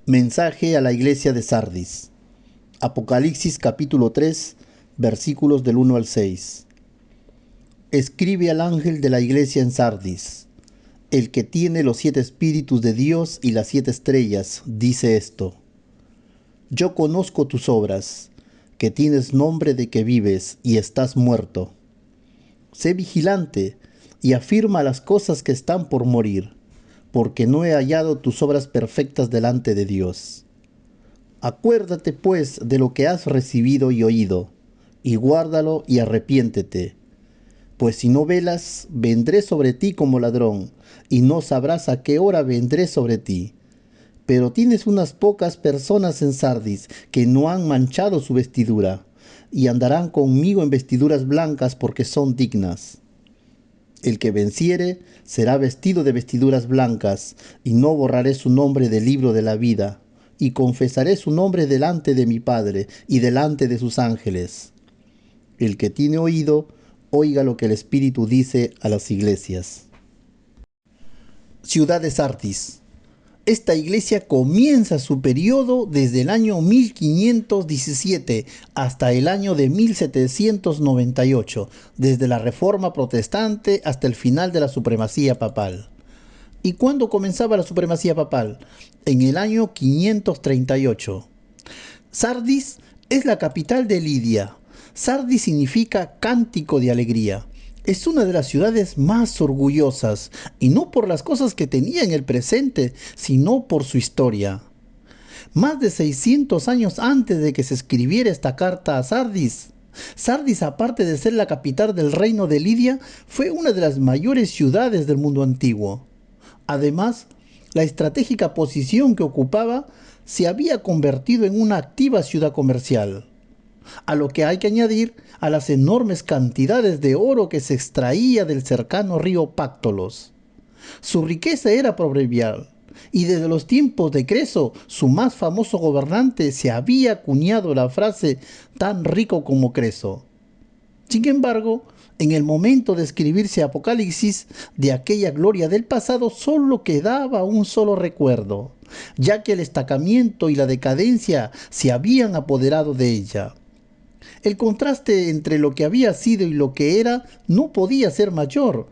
Mensaje a la iglesia de Sardis. Apocalipsis capítulo 3, versículos del 1 al 6. Escribe al ángel de la iglesia en Sardis, el que tiene los 7 espíritus de Dios y las 7 estrellas, dice esto: Yo conozco tus obras, que tienes nombre de que vives y estás muerto. Sé vigilante y afirma las cosas que están por morir, porque no he hallado tus obras perfectas delante de Dios. Acuérdate pues de lo que has recibido y oído, y guárdalo y arrepiéntete. Pues si no velas, vendré sobre ti como ladrón, y no sabrás a qué hora vendré sobre ti. Pero tienes unas pocas personas en Sardis que no han manchado su vestidura, y andarán conmigo en vestiduras blancas porque son dignas. El que venciere será vestido de vestiduras blancas, y no borraré su nombre del libro de la vida, y confesaré su nombre delante de mi Padre y delante de sus ángeles. El que tiene oído, oiga lo que el Espíritu dice a las iglesias. Ciudad de Sardis. Esta iglesia comienza su periodo desde el año 1517 hasta el año de 1798, desde la Reforma Protestante hasta el final de la supremacía papal. ¿Y cuándo comenzaba la supremacía papal? En el año 538. Sardis es la capital de Lidia. Sardis significa cántico de alegría. Es una de las ciudades más orgullosas, y no por las cosas que tenía en el presente, sino por su historia. Más de 600 años antes de que se escribiera esta carta a Sardis, Sardis, aparte de ser la capital del reino de Lidia, fue una de las mayores ciudades del mundo antiguo. Además, la estratégica posición que ocupaba se había convertido en una activa ciudad comercial, a lo que hay que añadir a las enormes cantidades de oro que se extraía del cercano río Páctolos. Su riqueza era proverbial, y desde los tiempos de Creso, su más famoso gobernante, se había acuñado la frase «tan rico como Creso». Sin embargo, en el momento de escribirse Apocalipsis, de aquella gloria del pasado solo quedaba un solo recuerdo, ya que el estancamiento y la decadencia se habían apoderado de ella. El contraste entre lo que había sido y lo que era no podía ser mayor.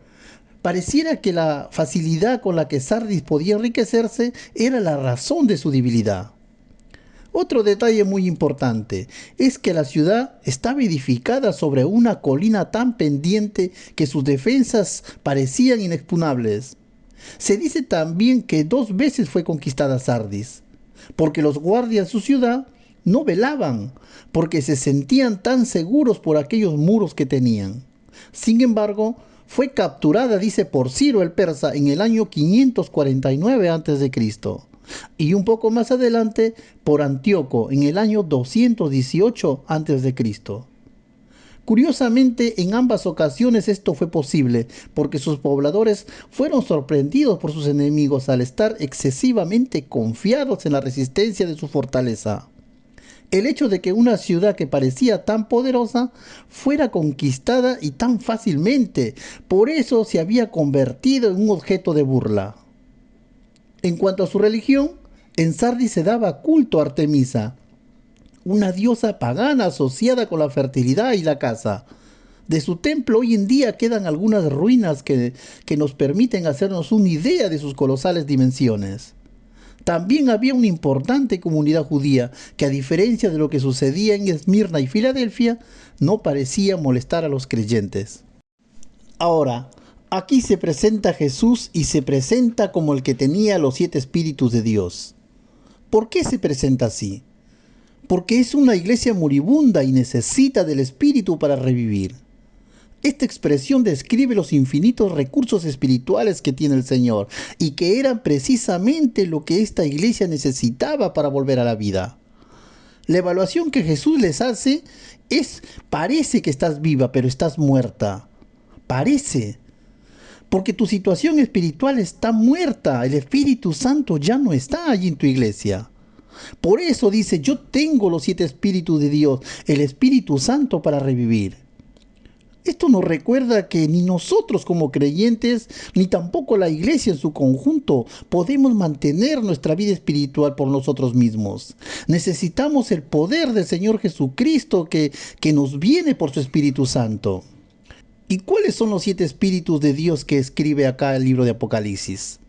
Pareciera que la facilidad con la que Sardis podía enriquecerse era la razón de su debilidad. Otro detalle muy importante es que la ciudad estaba edificada sobre una colina tan pendiente que sus defensas parecían inexpugnables. Se dice también que 2 veces fue conquistada Sardis, porque los guardias de su ciudad no velaban, porque se sentían tan seguros por aquellos muros que tenían. Sin embargo, fue capturada, dice, por Ciro el persa en el año 549 a.C. y un poco más adelante por Antíoco en el año 218 a.C. Curiosamente, en ambas ocasiones esto fue posible, porque sus pobladores fueron sorprendidos por sus enemigos al estar excesivamente confiados en la resistencia de su fortaleza. El hecho de que una ciudad que parecía tan poderosa fuera conquistada y tan fácilmente, por eso se había convertido en un objeto de burla. En cuanto a su religión, en Sardis se daba culto a Artemisa, una diosa pagana asociada con la fertilidad y la caza. De su templo hoy en día quedan algunas ruinas que nos permiten hacernos una idea de sus colosales dimensiones. También había una importante comunidad judía que, a diferencia de lo que sucedía en Esmirna y Filadelfia, no parecía molestar a los creyentes. Ahora, aquí se presenta Jesús y se presenta como el que tenía los 7 espíritus de Dios. ¿Por qué se presenta así? Porque es una iglesia moribunda y necesita del Espíritu para revivir. Esta expresión describe los infinitos recursos espirituales que tiene el Señor y que eran precisamente lo que esta iglesia necesitaba para volver a la vida. La evaluación que Jesús les hace es: parece que estás viva, pero estás muerta. Parece. Porque tu situación espiritual está muerta. El Espíritu Santo ya no está allí en tu iglesia. Por eso dice: yo tengo los 7 espíritus de Dios, el Espíritu Santo para revivir. Esto nos recuerda que ni nosotros como creyentes, ni tampoco la iglesia en su conjunto, podemos mantener nuestra vida espiritual por nosotros mismos. Necesitamos el poder del Señor Jesucristo que nos viene por su Espíritu Santo. ¿Y cuáles son los 7 espíritus de Dios que escribe acá el libro de Apocalipsis?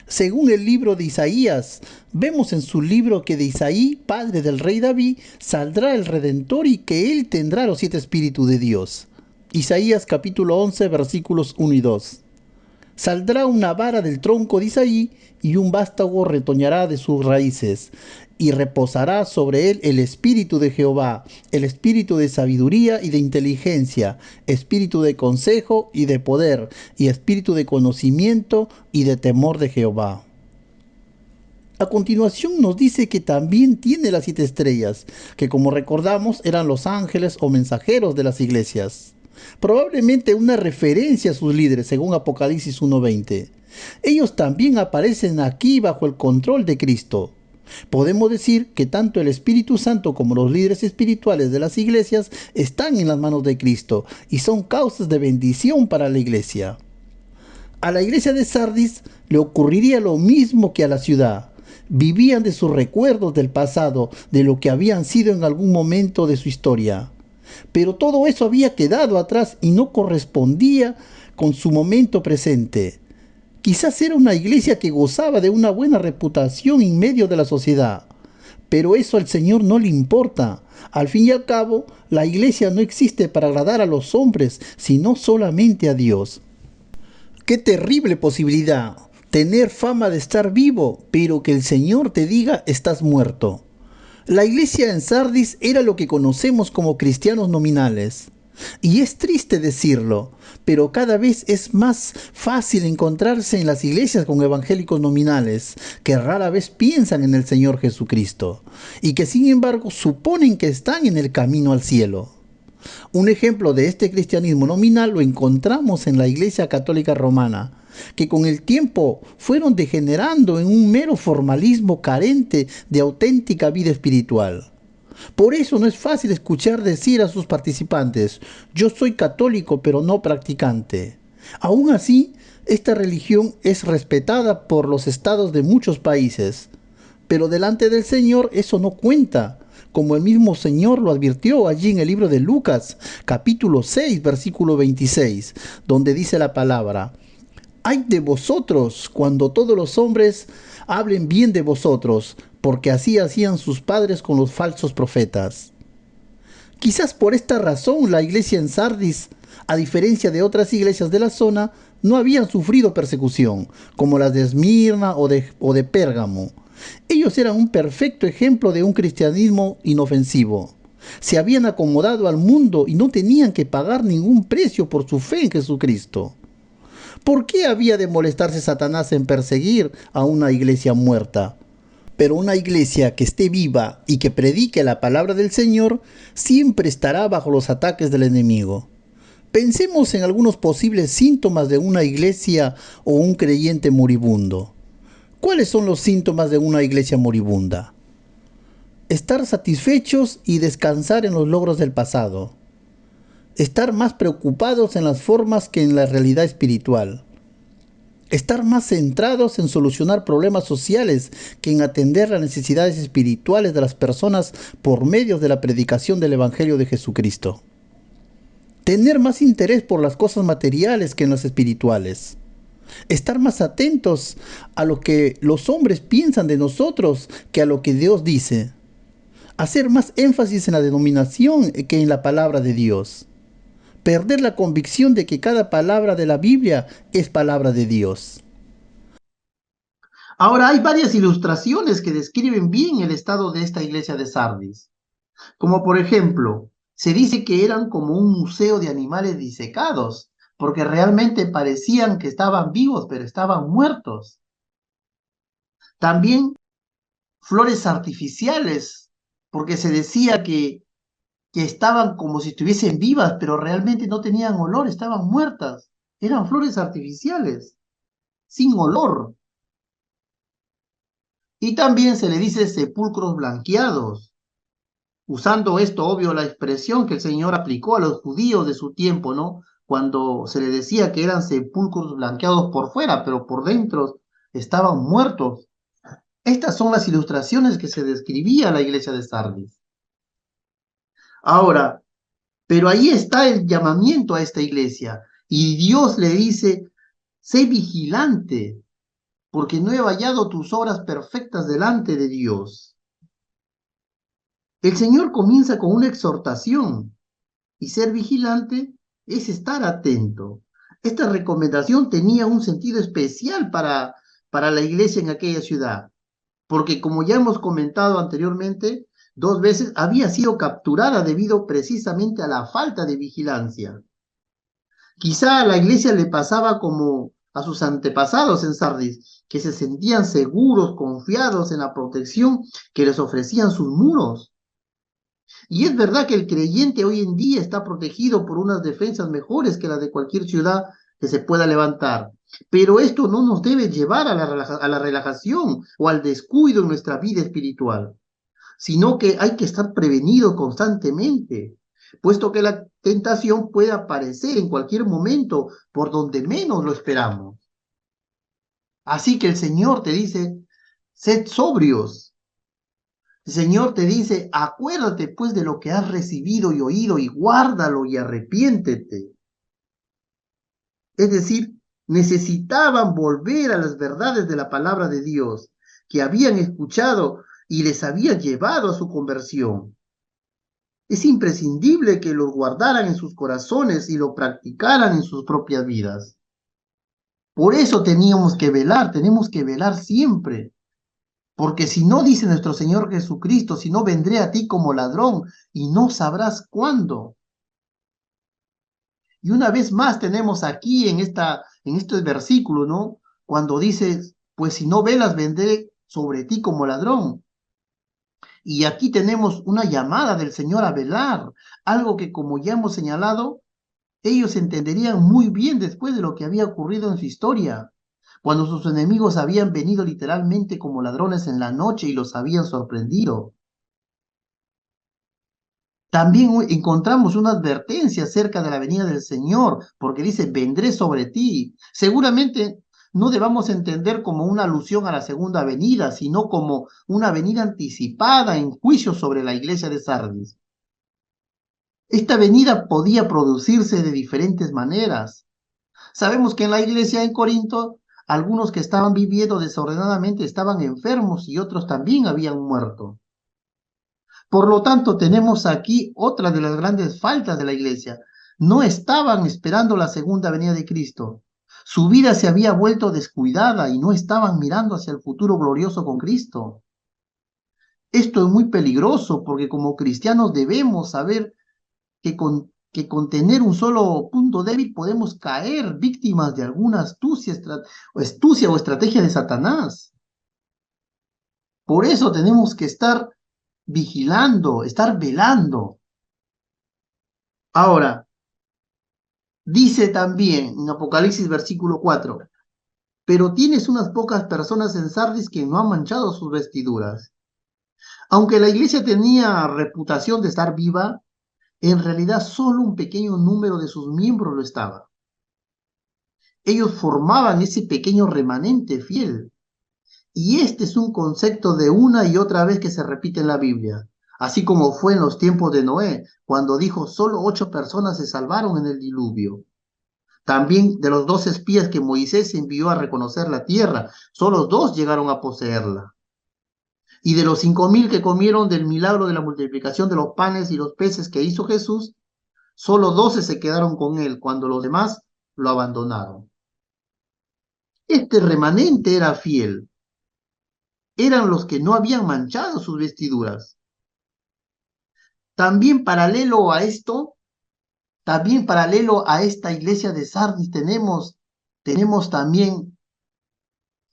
Según el libro de Isaías, vemos en su libro que de Isaí, padre del rey David, saldrá el Redentor y que él tendrá los 7 espíritus de Dios. Isaías capítulo 11 versículos 1 y 2. Saldrá una vara del tronco de Isaí y un vástago retoñará de sus raíces, y reposará sobre él el espíritu de Jehová, el espíritu de sabiduría y de inteligencia, espíritu de consejo y de poder, y espíritu de conocimiento y de temor de Jehová. A continuación nos dice que también tiene las 7 estrellas, que como recordamos eran los ángeles o mensajeros de las iglesias. Probablemente una referencia a sus líderes, según Apocalipsis 1:20. Ellos también aparecen aquí bajo el control de Cristo. Podemos decir que tanto el Espíritu Santo como los líderes espirituales de las iglesias están en las manos de Cristo y son causas de bendición para la iglesia. A la iglesia de Sardis le ocurriría lo mismo que a la ciudad. Vivían de sus recuerdos del pasado, de lo que habían sido en algún momento de su historia. Pero todo eso había quedado atrás y no correspondía con su momento presente. Quizás era una iglesia que gozaba de una buena reputación en medio de la sociedad. Pero eso al Señor no le importa. Al fin y al cabo, la iglesia no existe para agradar a los hombres, sino solamente a Dios. Qué terrible posibilidad, tener fama de estar vivo, pero que el Señor te diga estás muerto. La iglesia en Sardis era lo que conocemos como cristianos nominales. Y es triste decirlo, pero cada vez es más fácil encontrarse en las iglesias con evangélicos nominales, que rara vez piensan en el Señor Jesucristo, y que sin embargo suponen que están en el camino al cielo. Un ejemplo de este cristianismo nominal lo encontramos en la Iglesia Católica Romana, que con el tiempo fueron degenerando en un mero formalismo carente de auténtica vida espiritual. Por eso no es fácil escuchar decir a sus participantes, yo soy católico pero no practicante. Aún así, esta religión es respetada por los estados de muchos países, pero delante del Señor eso no cuenta, como el mismo Señor lo advirtió allí en el libro de Lucas, capítulo 6, versículo 26, donde dice la palabra, ay de vosotros cuando todos los hombres hablen bien de vosotros, porque así hacían sus padres con los falsos profetas. Quizás por esta razón la iglesia en Sardis, a diferencia de otras iglesias de la zona, no habían sufrido persecución, como las de Esmirna o de Pérgamo. Ellos eran un perfecto ejemplo de un cristianismo inofensivo. Se habían acomodado al mundo y no tenían que pagar ningún precio por su fe en Jesucristo. ¿Por qué había de molestarse Satanás en perseguir a una iglesia muerta? Pero una iglesia que esté viva y que predique la palabra del Señor siempre estará bajo los ataques del enemigo. Pensemos en algunos posibles síntomas de una iglesia o un creyente moribundo. ¿Cuáles son los síntomas de una iglesia moribunda? Estar satisfechos y descansar en los logros del pasado. Estar más preocupados en las formas que en la realidad espiritual. Estar más centrados en solucionar problemas sociales que en atender las necesidades espirituales de las personas por medio de la predicación del Evangelio de Jesucristo. Tener más interés por las cosas materiales que en las espirituales. Estar más atentos a lo que los hombres piensan de nosotros que a lo que Dios dice. Hacer más énfasis en la denominación que en la palabra de Dios. Perder la convicción de que cada palabra de la Biblia es palabra de Dios. Ahora hay varias ilustraciones que describen bien el estado de esta iglesia de Sardis. Como por ejemplo, se dice que eran como un museo de animales disecados, porque realmente parecían que estaban vivos, pero estaban muertos. También flores artificiales, porque se decía que estaban como si estuviesen vivas, pero realmente no tenían olor, estaban muertas. Eran flores artificiales, sin olor. Y también se le dice sepulcros blanqueados, usando esto, obvio, la expresión que el Señor aplicó a los judíos de su tiempo, ¿no? Cuando se le decía que eran sepulcros blanqueados por fuera, pero por dentro estaban muertos. Estas son las ilustraciones que se describía a la iglesia de Sardis. Ahora, pero ahí está el llamamiento a esta iglesia. Y Dios le dice, sé vigilante, porque no he hallado tus obras perfectas delante de Dios. El Señor comienza con una exhortación y ser vigilante es estar atento. Esta recomendación tenía un sentido especial para la iglesia en aquella ciudad, porque como ya hemos comentado anteriormente, 2 veces había sido capturada debido precisamente a la falta de vigilancia. Quizá a la iglesia le pasaba como a sus antepasados en Sardis, que se sentían seguros, confiados en la protección que les ofrecían sus muros. Y es verdad que el creyente hoy en día está protegido por unas defensas mejores que las de cualquier ciudad que se pueda levantar. Pero esto no nos debe llevar a la relajación o al descuido en nuestra vida espiritual, sino que hay que estar prevenido constantemente, puesto que la tentación puede aparecer en cualquier momento por donde menos lo esperamos. Así que el Señor te dice, sed sobrios. El Señor te dice, acuérdate pues de lo que has recibido y oído y guárdalo y arrepiéntete. Es decir, necesitaban volver a las verdades de la palabra de Dios que habían escuchado y les había llevado a su conversión. Es imprescindible que lo guardaran en sus corazones y lo practicaran en sus propias vidas. Por eso tenemos que velar siempre. Porque si no, dice nuestro Señor Jesucristo, si no vendré a ti como ladrón y no sabrás cuándo. Y una vez más tenemos aquí en este versículo, ¿no? Cuando dice, pues si no velas, vendré sobre ti como ladrón. Y aquí tenemos una llamada del Señor a velar, algo que como ya hemos señalado, ellos entenderían muy bien después de lo que había ocurrido en su historia, cuando sus enemigos habían venido literalmente como ladrones en la noche y los habían sorprendido. También encontramos una advertencia acerca de la venida del Señor, porque dice, vendré sobre ti. Seguramente no debamos entender como una alusión a la segunda venida, sino como una venida anticipada en juicio sobre la iglesia de Sardis. Esta venida podía producirse de diferentes maneras. Sabemos que en la iglesia en Corinto, algunos que estaban viviendo desordenadamente estaban enfermos y otros también habían muerto. Por lo tanto, tenemos aquí otra de las grandes faltas de la iglesia. No estaban esperando la segunda venida de Cristo. Su vida se había vuelto descuidada y no estaban mirando hacia el futuro glorioso con Cristo. Esto es muy peligroso porque como cristianos debemos saber que con tener un solo punto débil podemos caer víctimas de alguna astucia o estrategia de Satanás. Por eso tenemos que estar vigilando, estar velando. Ahora, dice también en Apocalipsis versículo 4, pero tienes unas pocas personas en Sardis que no han manchado sus vestiduras. Aunque la iglesia tenía reputación de estar viva, en realidad solo un pequeño número de sus miembros lo estaba. Ellos formaban ese pequeño remanente fiel. Y este es un concepto de una y otra vez que se repite en la Biblia, así como fue en los tiempos de Noé, cuando dijo solo 8 personas se salvaron en el diluvio. También de los 2 espías que Moisés envió a reconocer la tierra, solo 2 llegaron a poseerla. Y de los 5.000 que comieron del milagro de la multiplicación de los panes y los peces que hizo Jesús, solo 12 se quedaron con él, cuando los demás lo abandonaron. Este remanente era fiel. Eran los que no habían manchado sus vestiduras. También paralelo a esto, también paralelo a esta iglesia de Sardis tenemos también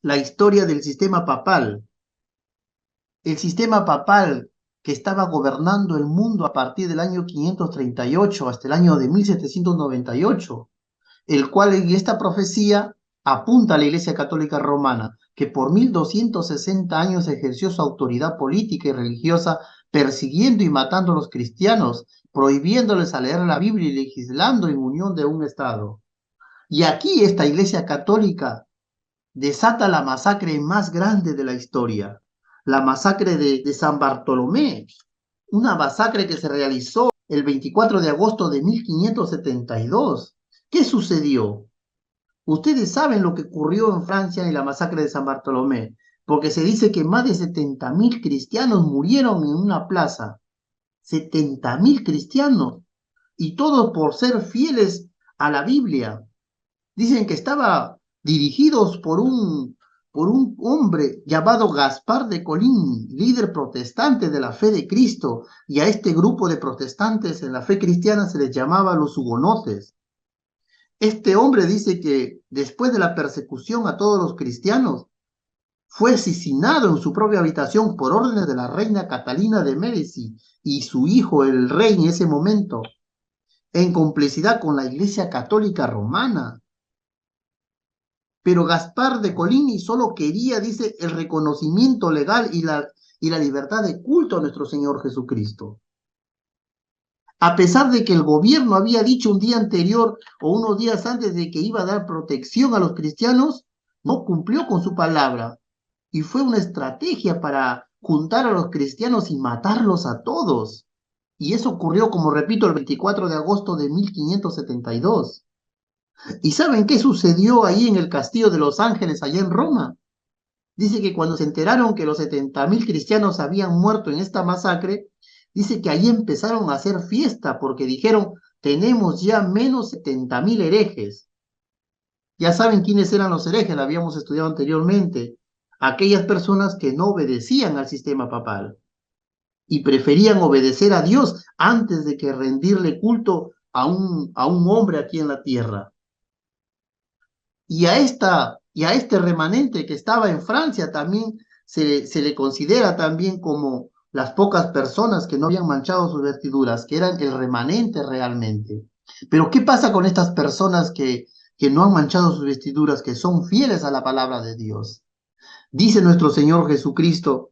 la historia del sistema papal. El sistema papal que estaba gobernando el mundo a partir del año 538 hasta el año de 1798, el cual en esta profecía apunta a la Iglesia Católica Romana, que por 1260 años ejerció su autoridad política y religiosa persiguiendo y matando a los cristianos, prohibiéndoles a leer la Biblia y legislando en unión de un Estado. Y aquí esta Iglesia Católica desata la masacre más grande de la historia, la masacre de San Bartolomé, una masacre que se realizó el 24 de agosto de 1572. ¿Qué sucedió? Ustedes saben lo que ocurrió en Francia en la masacre de San Bartolomé, porque se dice que más de 70.000 cristianos murieron en una plaza. 70.000 cristianos, y todos por ser fieles a la Biblia. Dicen que estaba dirigidos por un hombre llamado Gaspar de Coligny, líder protestante de la fe de Cristo, y a este grupo de protestantes en la fe cristiana se les llamaba los hugonotes. Este hombre dice que después de la persecución a todos los cristianos, fue asesinado en su propia habitación por órdenes de la reina Catalina de Médici y su hijo, el rey en ese momento, en complicidad con la Iglesia Católica Romana. Pero Gaspar de Coligny solo quería, dice, el reconocimiento legal y la libertad de culto a nuestro Señor Jesucristo. A pesar de que el gobierno había dicho un día anterior o unos días antes de que iba a dar protección a los cristianos, no cumplió con su palabra. Y fue una estrategia para juntar a los cristianos y matarlos a todos. Y eso ocurrió, como repito, el 24 de agosto de 1572. ¿Y saben qué sucedió ahí en el castillo de Los Ángeles, allá en Roma? Dice que cuando se enteraron que los 70.000 cristianos habían muerto en esta masacre, dice que ahí empezaron a hacer fiesta porque dijeron, tenemos ya menos 70.000 herejes. Ya saben quiénes eran los herejes, lo habíamos estudiado anteriormente. Aquellas personas que no obedecían al sistema papal y preferían obedecer a Dios antes de que rendirle culto a un hombre aquí en la tierra. Y a este remanente que estaba en Francia también se le considera también como las pocas personas que no habían manchado sus vestiduras, que eran el remanente realmente. Pero ¿qué pasa con estas personas que no han manchado sus vestiduras, que son fieles a la palabra de Dios? Dice nuestro Señor Jesucristo,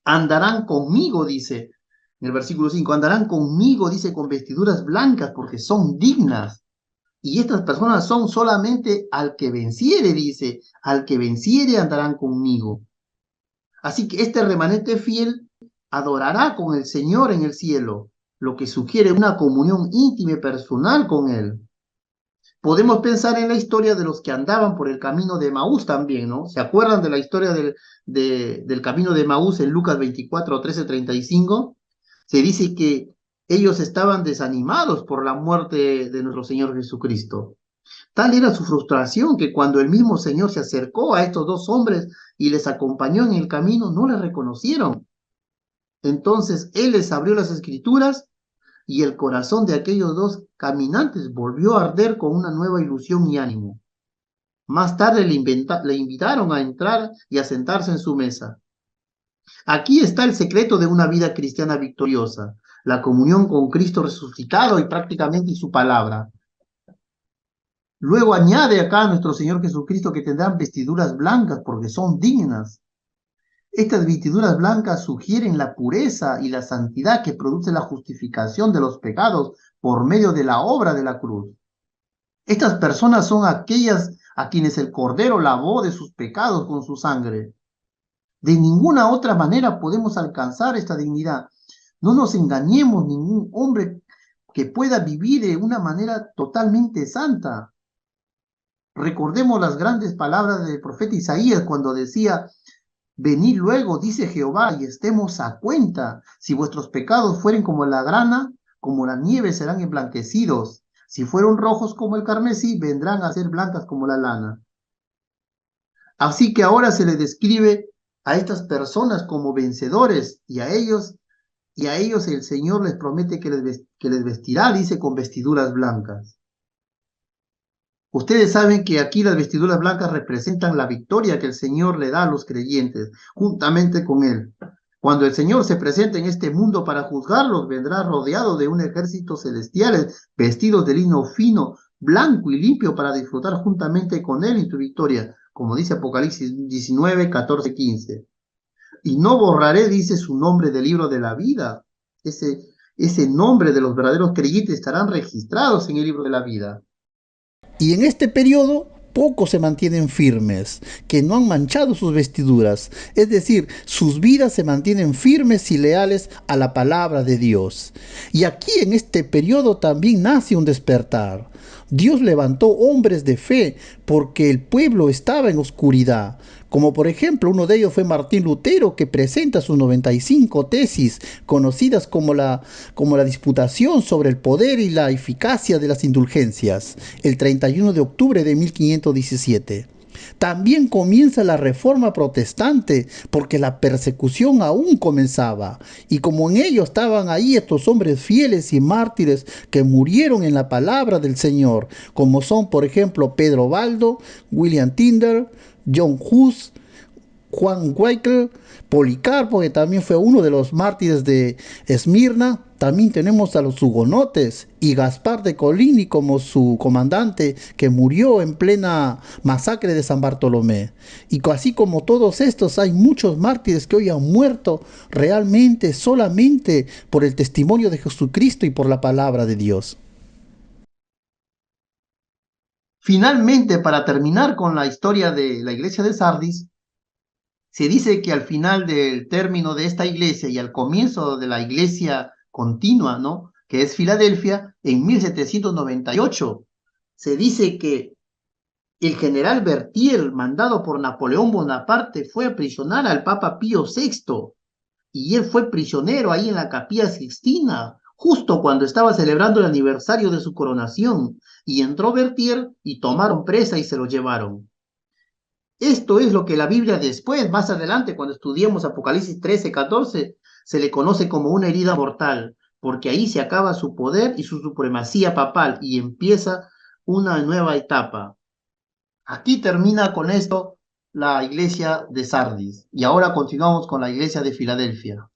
andarán conmigo, dice en el versículo 5, andarán conmigo, dice, con vestiduras blancas porque son dignas. Y estas personas son solamente al que venciere, dice, al que venciere andarán conmigo. Así que este remanente fiel adorará con el Señor en el cielo, lo que sugiere una comunión íntima y personal con Él. Podemos pensar en la historia de los que andaban por el camino de Maús también, ¿no? ¿Se acuerdan de la historia del camino de Maús en Lucas 24, 13, 35? Se dice que ellos estaban desanimados por la muerte de nuestro Señor Jesucristo. Tal era su frustración que cuando el mismo Señor se acercó a estos dos hombres y les acompañó en el camino, no les reconocieron. Entonces Él les abrió las escrituras y el corazón de aquellos dos caminantes volvió a arder con una nueva ilusión y ánimo. Más tarde le invitaron a entrar y a sentarse en su mesa. Aquí está el secreto de una vida cristiana victoriosa, la comunión con Cristo resucitado y prácticamente su palabra. Luego añade acá a nuestro Señor Jesucristo que tendrán vestiduras blancas porque son dignas. Estas vestiduras blancas sugieren la pureza y la santidad que produce la justificación de los pecados por medio de la obra de la cruz. Estas personas son aquellas a quienes el Cordero lavó de sus pecados con su sangre. De ninguna otra manera podemos alcanzar esta dignidad. No nos engañemos, ningún hombre que pueda vivir de una manera totalmente santa. Recordemos las grandes palabras del profeta Isaías cuando decía, venid luego, dice Jehová, y estemos a cuenta. Si vuestros pecados fueren como la grana, como la nieve serán emblanquecidos. Si fueron rojos como el carmesí, vendrán a ser blancas como la lana. Así que ahora se les describe a estas personas como vencedores y a ellos el Señor les promete que les vestirá, dice, con vestiduras blancas. Ustedes saben que aquí las vestiduras blancas representan la victoria que el Señor le da a los creyentes, juntamente con Él. Cuando el Señor se presente en este mundo para juzgarlos, vendrá rodeado de un ejército celestial, vestidos de lino fino, blanco y limpio, para disfrutar juntamente con Él en su victoria, como dice Apocalipsis 19, 14, 15. y no borraré, dice, su nombre del libro de la vida. Ese nombre de los verdaderos creyentes estarán registrados en el libro de la vida. Y en este periodo pocos se mantienen firmes, que no han manchado sus vestiduras, es decir, sus vidas se mantienen firmes y leales a la palabra de Dios. Y aquí en este periodo también nace un despertar. Dios levantó hombres de fe porque el pueblo estaba en oscuridad. Como por ejemplo uno de ellos fue Martín Lutero, que presenta sus 95 tesis conocidas como la disputación sobre el poder y la eficacia de las indulgencias, el 31 de octubre de 1517. También comienza la reforma protestante porque la persecución aún comenzaba y como en ello estaban ahí estos hombres fieles y mártires que murieron en la palabra del Señor, como son por ejemplo Pedro Baldo, William Tyndale, John Hus, Juan Weichel, Policarpo, que también fue uno de los mártires de Esmirna. También tenemos a los hugonotes y Gaspar de Coligny como su comandante, que murió en plena masacre de San Bartolomé. Y así como todos estos, hay muchos mártires que hoy han muerto realmente solamente por el testimonio de Jesucristo y por la palabra de Dios. Finalmente, para terminar con la historia de la iglesia de Sardis, se dice que al final del término de esta iglesia y al comienzo de la iglesia continua, ¿no? Que es Filadelfia, en 1798, se dice que el general Berthier, mandado por Napoleón Bonaparte, fue a aprisionar al Papa Pío VI y él fue prisionero ahí en la Capilla Sixtina, justo cuando estaba celebrando el aniversario de su coronación, y entró Berthier y tomaron presa y se lo llevaron. Esto es lo que la Biblia después, más adelante, cuando estudiemos Apocalipsis 13, 14, se le conoce como una herida mortal, porque ahí se acaba su poder y su supremacía papal y empieza una nueva etapa. Aquí termina con esto la iglesia de Sardis y ahora continuamos con la iglesia de Filadelfia.